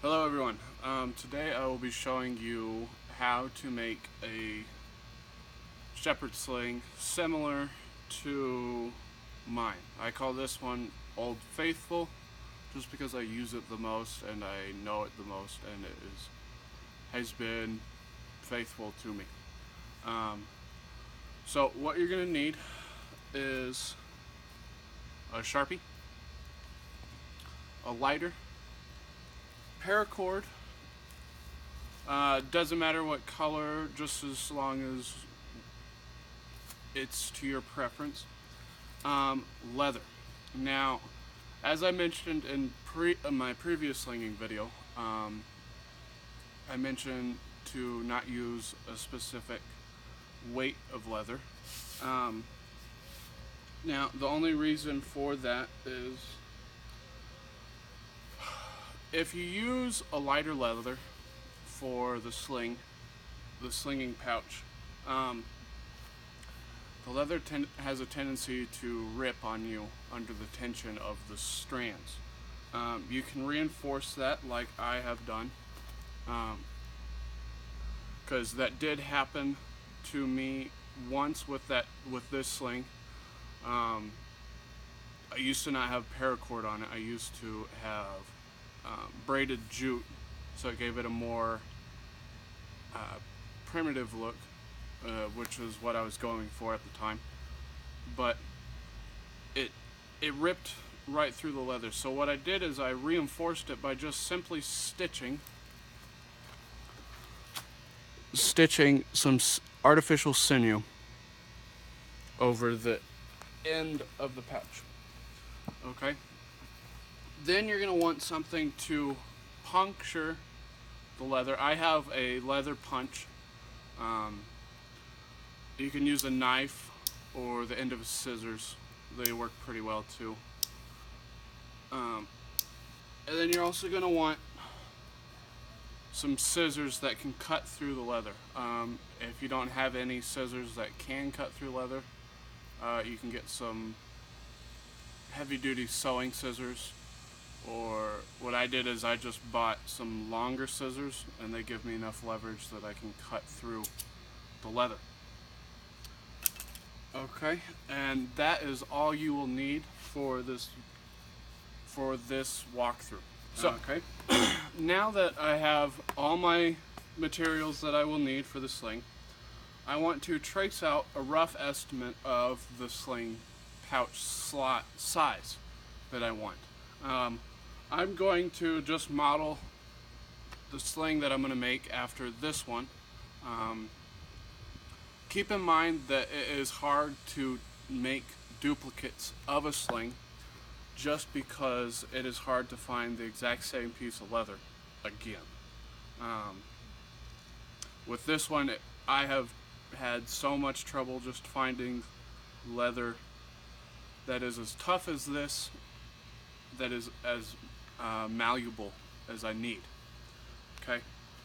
Hello everyone. Today I will be showing you how to make a shepherd sling similar to mine. I call this one Old Faithful just because I use it the most and I know it the most, and has been faithful to me. Um, so what you're going to need is a Sharpie, a lighter, paracord. Doesn't matter what color, just as long as it's to your preference. Leather. Now, as I mentioned in my previous slinging video, I mentioned to not use a specific weight of leather. Um, Now, the only reason for that is if you use a lighter leather for the slinging pouch, um, the leather has a tendency to rip on you under the tension of the strands. You can reinforce that like I have done, because that did happen to me once with this sling. Um, I used to not have paracord on it. I used to have braided jute, so it gave it a more primitive look, which was what I was going for at the time. But it it ripped right through the leather. So what I did is I reinforced it by just simply stitching some artificial sinew over the end of the pouch. Okay. Then you're gonna want something to puncture the leather. I have a leather punch. Um, you can use a knife or the end of scissors. They work pretty well too. And then you're also gonna want some scissors that can cut through the leather. If you don't have any scissors that can cut through leather, you can get some heavy-duty sewing scissors, or what I did is I just bought some longer scissors, and they give me enough leverage that I can cut through the leather. Okay, and that is all you will need for this walkthrough. So, okay, now that I have all my materials that I will need for the sling, I want to trace out a rough estimate of the sling pouch slot size that I want. I'm going to just model the sling that I'm going to make after this one. Keep in mind that it is hard to make duplicates of a sling just because it is hard to find the exact same piece of leather again. With this one, I have had so much trouble just finding leather that is as tough as this, that is as malleable as I need. Okay,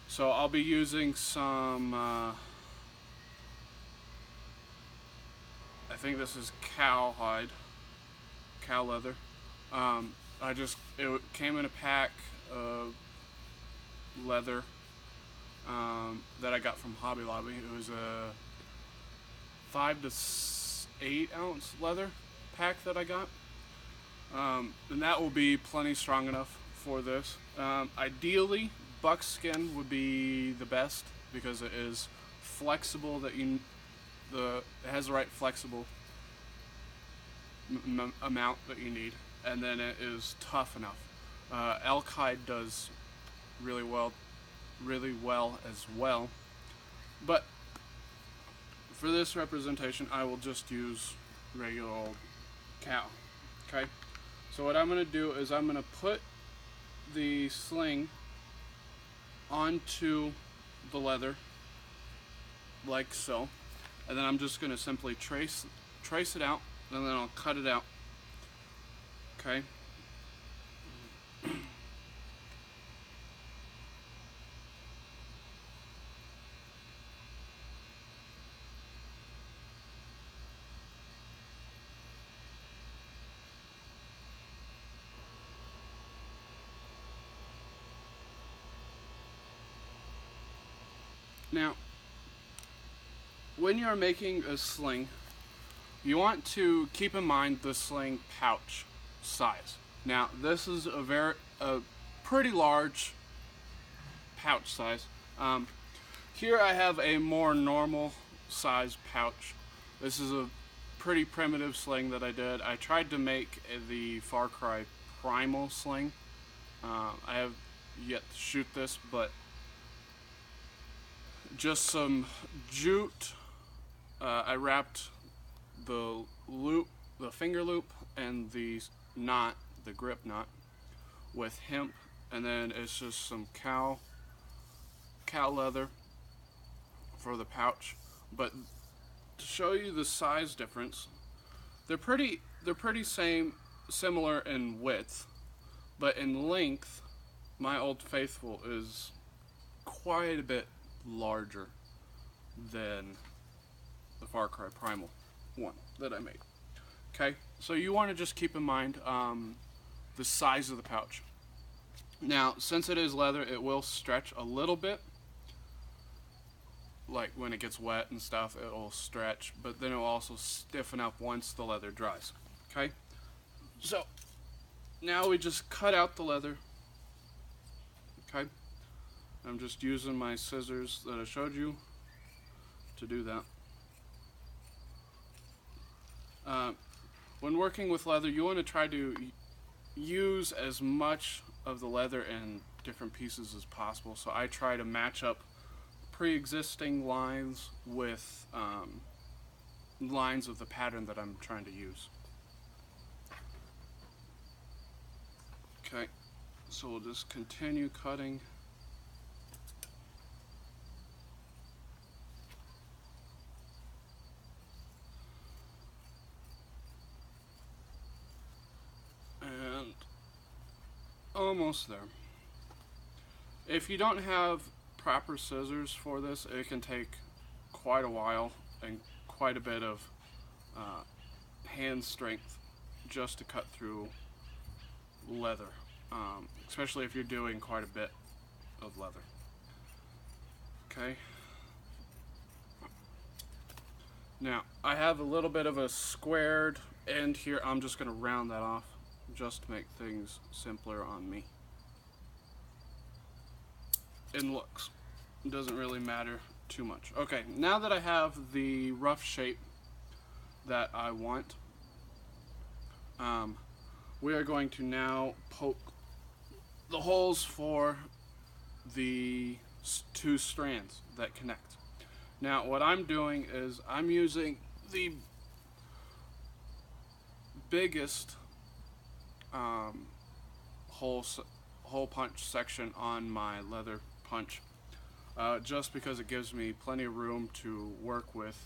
so I'll be using some, I think this is cow leather. It came in a pack of leather that I got from Hobby Lobby. It was a 5 to 8 ounce leather pack that I got. And that will be plenty strong enough for this. Ideally, buckskin would be the best because it is flexible. It has the right flexible amount that you need, and then it is tough enough. Elk hide does really well as well, but for this representation, I will just use regular old cow. Okay. So what I'm going to do is I'm going to put the sling onto the leather like so, and then I'm just going to simply trace it out, and then I'll cut it out. Okay. Now, when you're making a sling, you want to keep in mind the sling pouch size. Now, this is a pretty large pouch size. Here I have a more normal size pouch. This is a pretty primitive sling that I did. I tried to make the Far Cry Primal sling. I have yet to shoot this, but just some jute. I wrapped the loop, the finger loop, and the knot, the grip knot, with hemp, and then it's just some cow leather for the pouch. But to show you the size difference, they're pretty similar in width, but in length, my Old Faithful is quite a bit larger than the Far Cry Primal one that I made. Okay, so you want to just keep in mind the size of the pouch. Now, since it is leather, it will stretch a little bit. Like when it gets wet and stuff, it'll stretch, but then it will also stiffen up once the leather dries. Okay, so now we just cut out the leather. Okay, I'm just using my scissors that I showed you to do that. When working with leather, you want to try to use as much of the leather in different pieces as possible. So I try to match up pre-existing lines with lines of the pattern that I'm trying to use. Okay, so we'll just continue cutting. And almost there. If you don't have proper scissors for this, it can take quite a while and quite a bit of hand strength just to cut through leather, especially if you're doing quite a bit of leather. Okay. Now, I have a little bit of a squared end here. I'm just going to round that off just to make things simpler on me. In looks, it doesn't really matter too much. Okay, now that I have the rough shape that I want, we are going to now poke the holes for the two strands that connect. Now what I'm doing is I'm using the biggest hole punch section on my leather punch, just because it gives me plenty of room to work with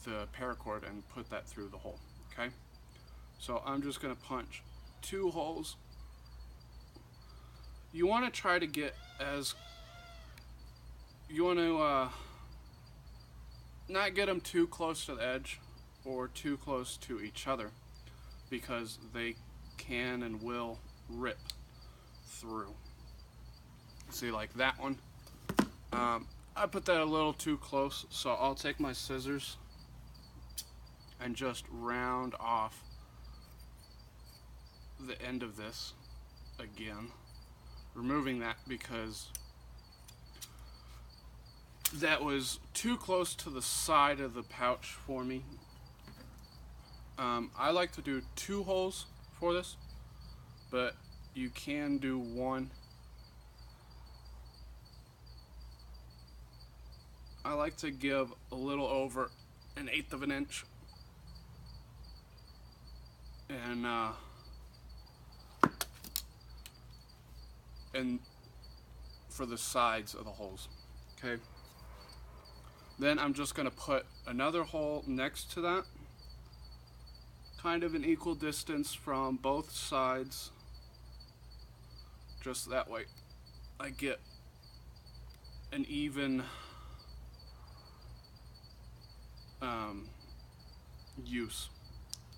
the paracord and put that through the hole. Okay, so I'm just going to punch two holes. You want to try to get not get them too close to the edge or too close to each other, because they can and will rip through. See, like that one, I put that a little too close, so I'll take my scissors and just round off the end of this again, removing that because that was too close to the side of the pouch for me. I like to do 2 holes for this, but you can do 1. I like to give a little over 1/8 of an inch, and for the sides of the holes. Okay. Then I'm just going to put another hole next to that, kind of an equal distance from both sides, just that way I get an even use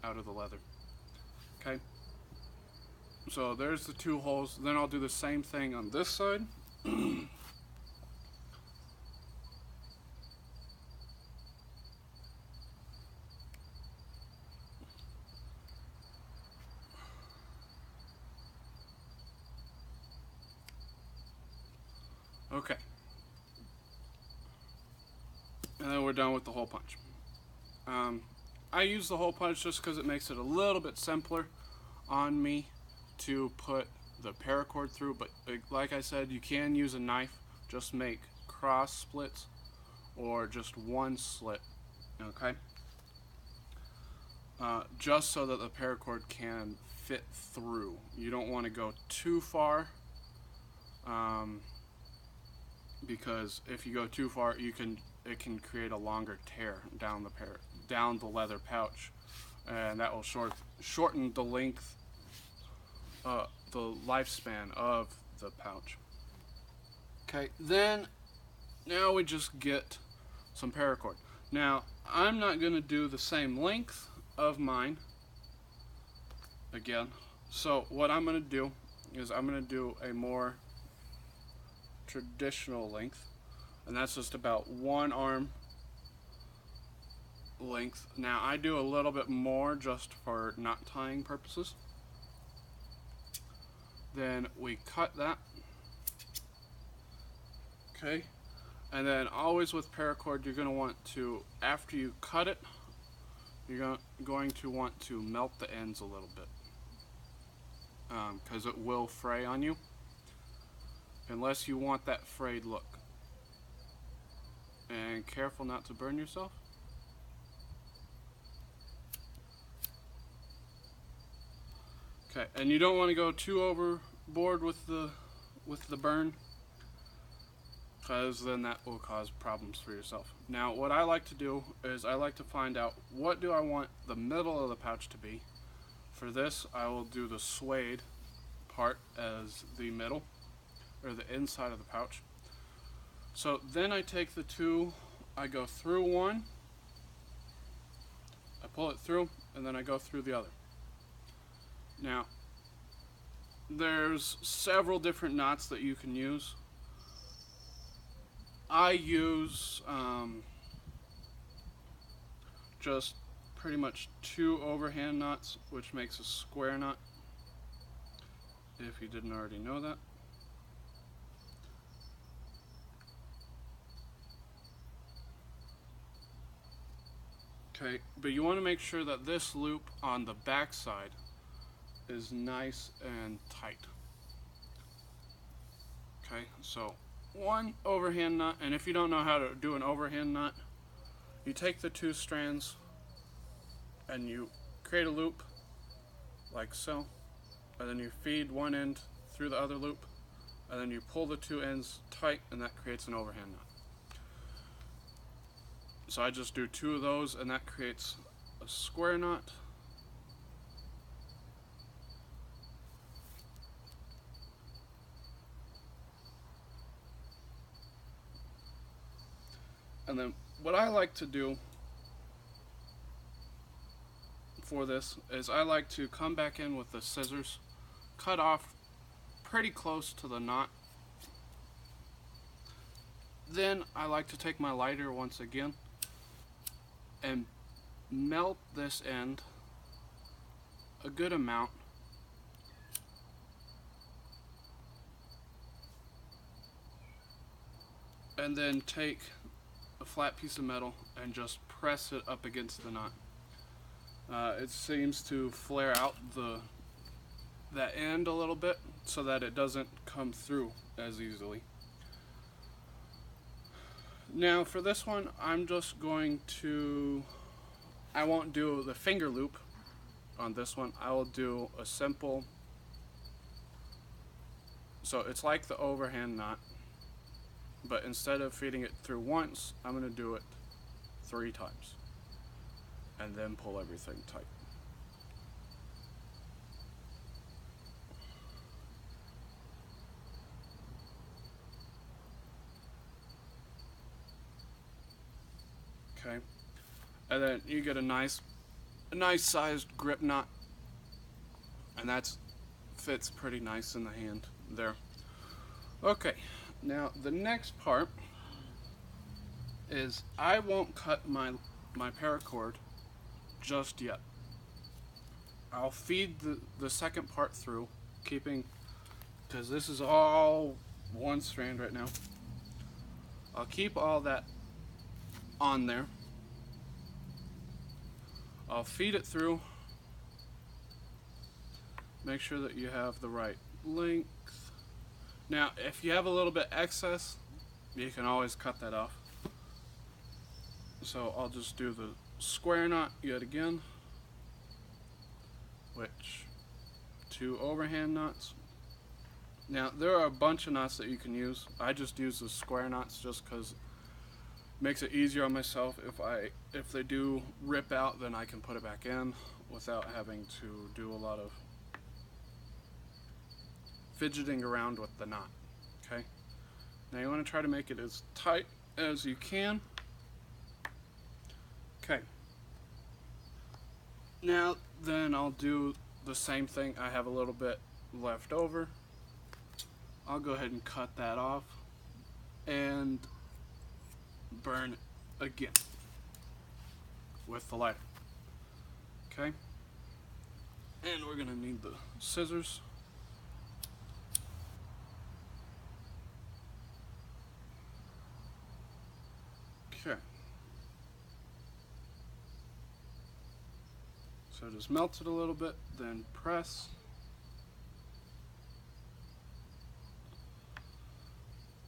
out of the leather. Okay, so there's the 2 holes. Then I'll do the same thing on this side. Okay. And then we're done with the hole punch. I use the hole punch just because it makes it a little bit simpler on me to put the paracord through, but like I said, you can use a knife, just make cross splits or just one slit, okay? Just so that the paracord can fit through. You don't want to go too far, because if you go too far, it can create a longer tear down the leather pouch, and that will shorten the length, the lifespan of the pouch. Okay, then now we just get some paracord. Now I'm not going to do the same length of mine again, so what I'm going to do is I'm going to do a more traditional length, and that's just about one arm length. Now I do a little bit more just for knot tying purposes. Then we cut that, okay, and then always with paracord you're going to want to, after you cut it, you're going to want to melt the ends a little bit, because it will fray on you unless you want that frayed look. And careful not to burn yourself. Okay, and you don't want to go too overboard with the burn, because then that will cause problems for yourself. Now what I like to do is I like to find out what do I want the middle of the pouch to be. For this I will do the suede part as the middle, or the inside of the pouch. So then I take the two, I go through one, I pull it through, and then I go through the other. Now there's several different knots that you can use. I use just pretty much 2 overhand knots, which makes a square knot, if you didn't already know that. Okay, but you want to make sure that this loop on the back side is nice and tight. Okay, so 1 overhand knot, and if you don't know how to do an overhand knot, you take the 2 strands and you create a loop like so, and then you feed one end through the other loop, and then you pull the 2 ends tight, and that creates an overhand knot. So I just do 2 of those, and that creates a square knot. And then what I like to do for this is I like to come back in with the scissors, cut off pretty close to the knot. Then I like to take my lighter once again and melt this end a good amount, and then take a flat piece of metal and just press it up against the knot. It seems to flare out that end a little bit so that it doesn't come through as easily. Now for this one, I'm just going to, I won't do the finger loop on this one. I will do a simple, so it's like the overhand knot, but instead of feeding it through once, I'm going to do it 3 times and then pull everything tight. Okay, and then you get a nice sized grip knot, and that fits pretty nice in the hand there. Okay, now the next part is I won't cut my paracord just yet. I'll feed the second part through, keeping, because this is all one strand right now. I'll keep all that on there. I'll feed it through. Make sure that you have the right length. Now, if you have a little bit excess, you can always cut that off. So I'll just do the square knot yet again, which 2 overhand knots. Now, there are a bunch of knots that you can use. I just use the square knots just because it makes it easier on myself. If they do rip out, then I can put it back in without having to do a lot of fidgeting around with the knot. Okay? Now you want to try to make it as tight as you can. Okay. Now then I'll do the same thing. I have a little bit left over. I'll go ahead and cut that off and burn it again with the lighter. Okay? And we're gonna need the scissors. Okay. So just melt it a little bit, then press.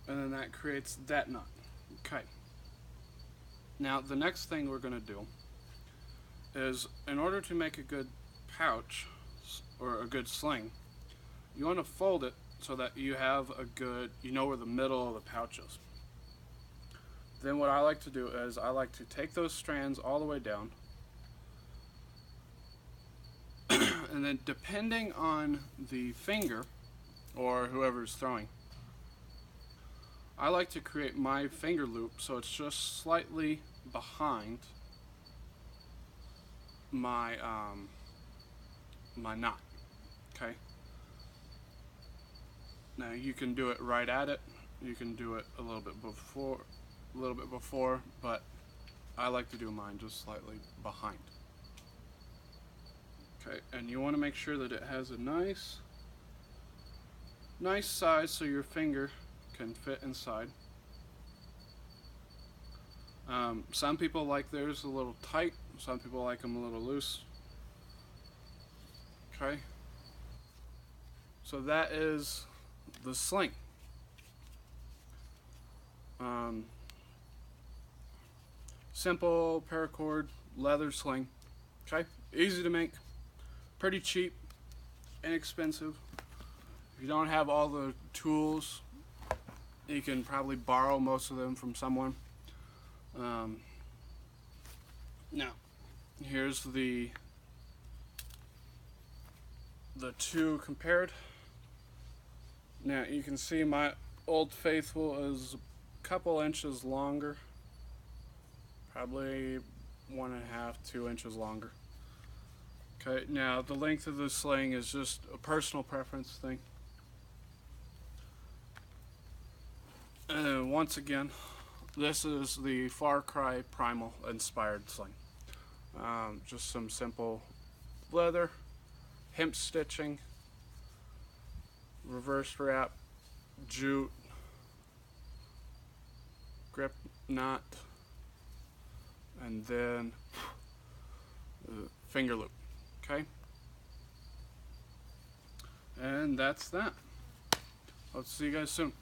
And then that creates that knot. Okay. Now the next thing we're going to do is, in order to make a good pouch or a good sling, you want to fold it so that you have a good, you know where the middle of the pouch is. Then what I like to do is I like to take those strands all the way down, and then depending on the finger or whoever's throwing, I like to create my finger loop so it's just slightly behind my my knot. Okay. Now you can do it right at it. You can do it a little bit before, but I like to do mine just slightly behind. Okay, and you want to make sure that it has a nice size so your finger can fit inside. Some people like theirs a little tight, some people like them a little loose. Okay, so that is the sling. Simple paracord leather sling. Okay, easy to make, pretty cheap, inexpensive. If you don't have all the tools, you can probably borrow most of them from someone. Now, here's the two compared. Now you can see my Old Faithful is a couple inches longer, probably 1.5, 2 inches longer. Okay, now the length of the sling is just a personal preference thing. And once again, this is the Far Cry Primal inspired sling. Just some simple leather, hemp stitching, reverse wrap, jute, grip knot, and then finger loop. Okay? And that's that. I'll see you guys soon.